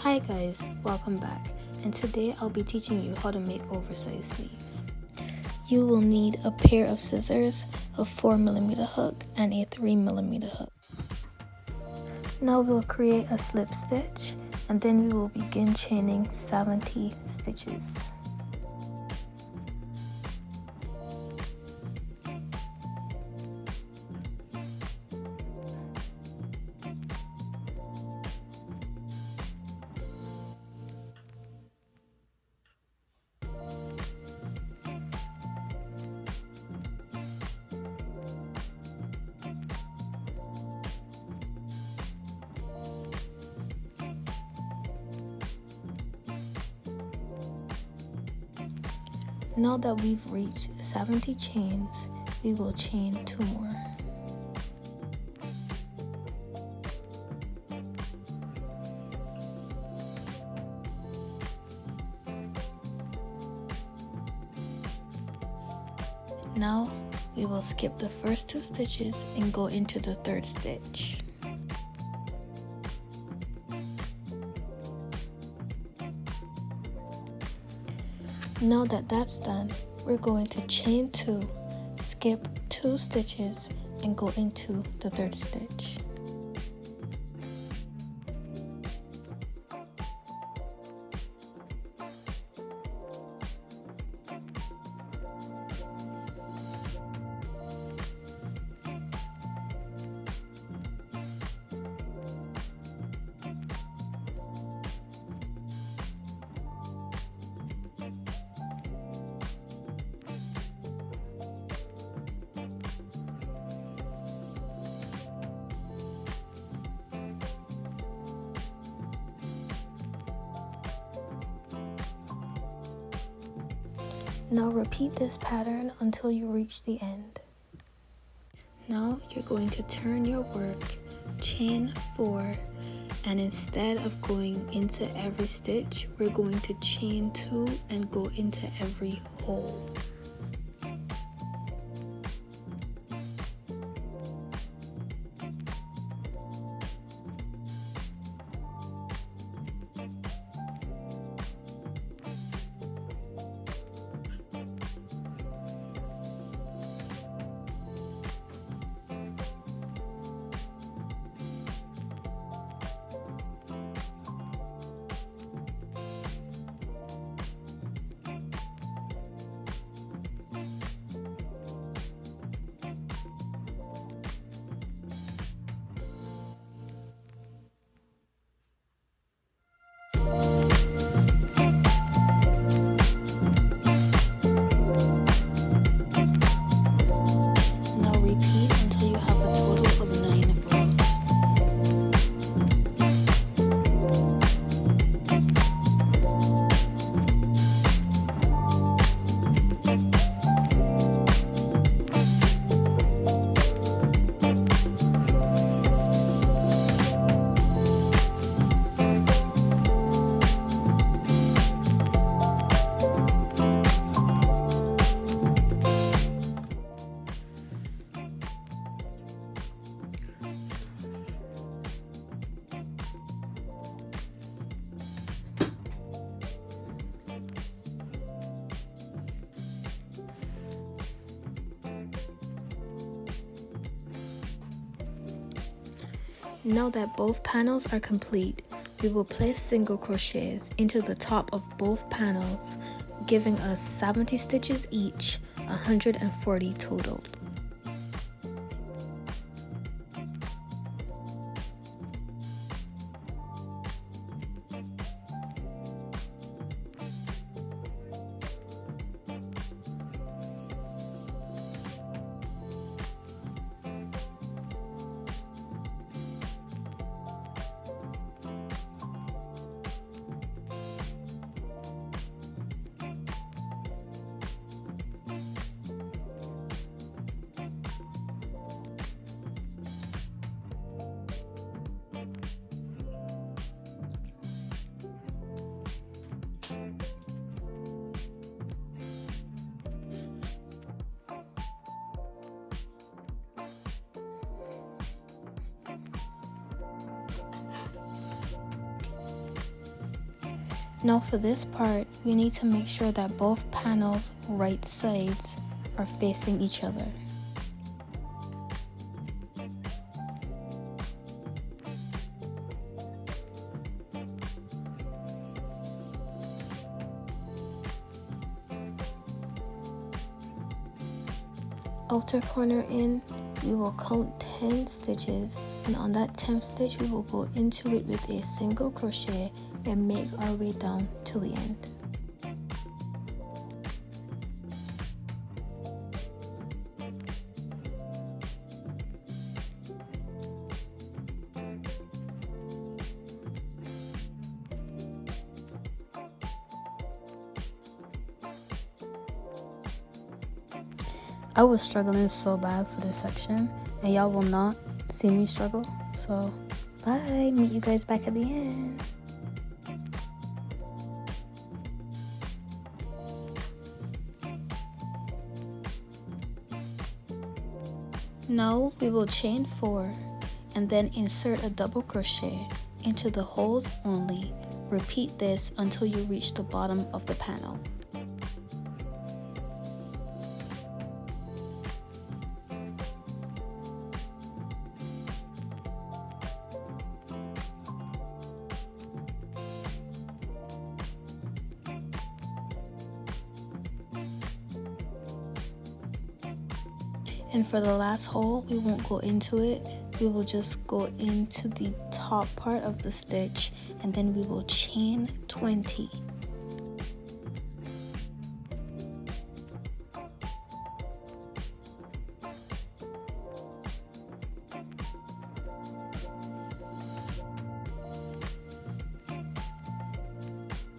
Hi guys, welcome back, and today I'll be teaching you how to make oversized sleeves. You will need a pair of scissors, a 4mm hook, and a 3mm hook. Now we'll create a slip stitch, and then we will begin chaining 70 stitches. Now that we've reached 70 chains, we will chain 2 more. Now we will skip the first 2 stitches and go into the 3rd stitch. Now that that's done, we're going to chain 2, skip 2 stitches, and go into the 3rd stitch. Now repeat this pattern until you reach the end. Now you're going to turn your work, chain 4, and instead of going into every stitch, we're going to chain 2 and go into every hole. Now that both panels are complete, we will place single crochets into the top of both panels, giving us 70 stitches each, 140 total. Now for this part, we need to make sure that both panels' right sides are facing each other. Outer corner in, we will count 10 stitches, and on that 10th stitch we will go into it with a single crochet and make our way down to the end. I was struggling so bad for this section, and y'all will not see me struggle, so bye, meet you guys back at the end. Now we will chain 4 and then insert a double crochet into the holes only. Repeat this until you reach the bottom of the panel. And for the last hole, we won't go into it, we will just go into the top part of the stitch and then we will chain 20.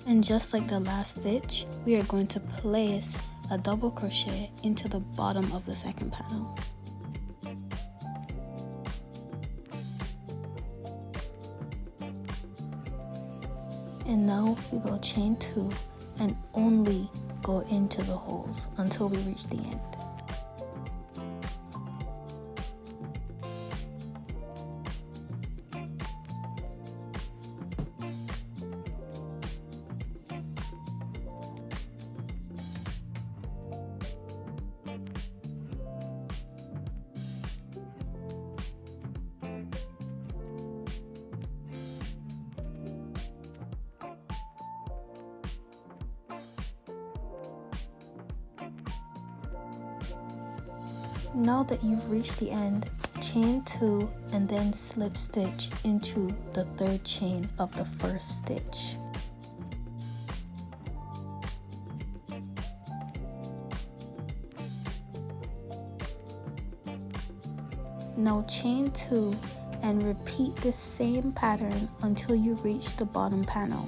And just like the last stitch, we are going to place a double crochet into the bottom of the second panel. And now we will chain 2 and only go into the holes until we reach the end. Now that you've reached the end, chain 2 and then slip stitch into the third chain of the first stitch. Now chain 2 and repeat the same pattern until you reach the bottom panel.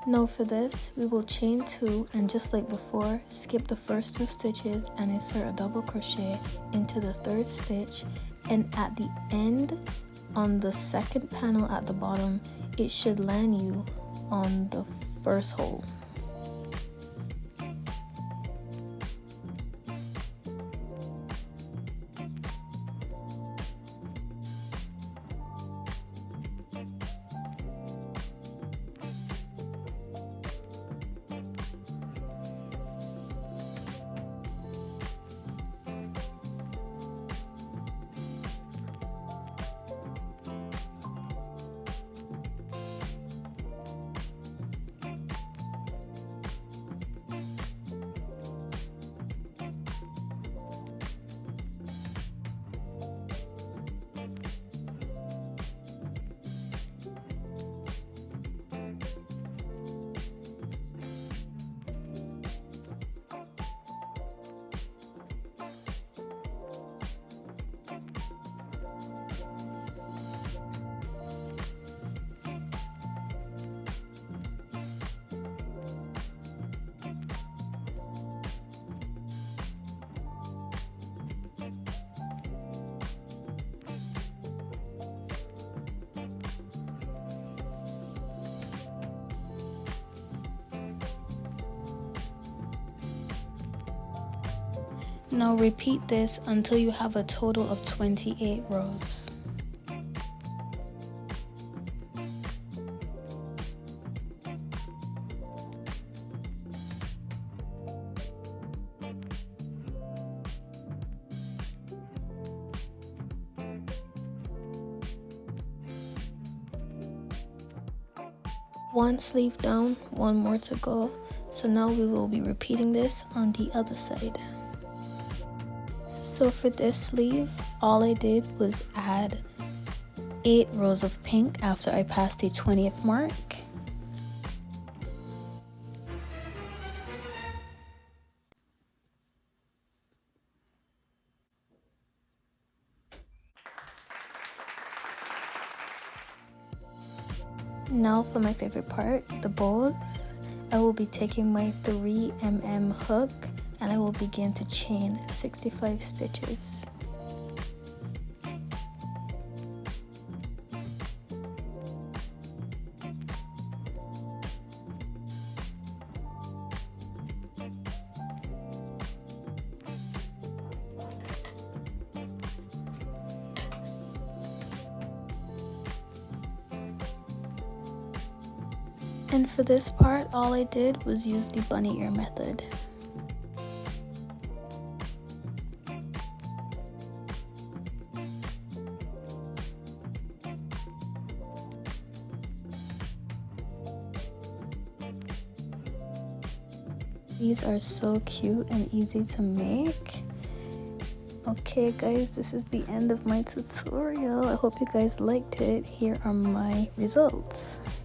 Now for this, we will chain 2 and just like before, skip the first 2 stitches and insert a double crochet into the third stitch, and at the end on the second panel at the bottom, it should land you on the first hole. Now repeat this until you have a total of 28 rows. One sleeve down, one more to go. So now we will be repeating this on the other side. So for this sleeve, all I did was add 8 rows of pink after I passed the 20th mark. Now for my favorite part, the bows. I will be taking my 3mm hook and I will begin to chain 65 stitches. And for this part, all I did was use the bunny ear method. These are so cute and easy to make. Okay guys, this is the end of my tutorial. I hope you guys liked it. Here are my results.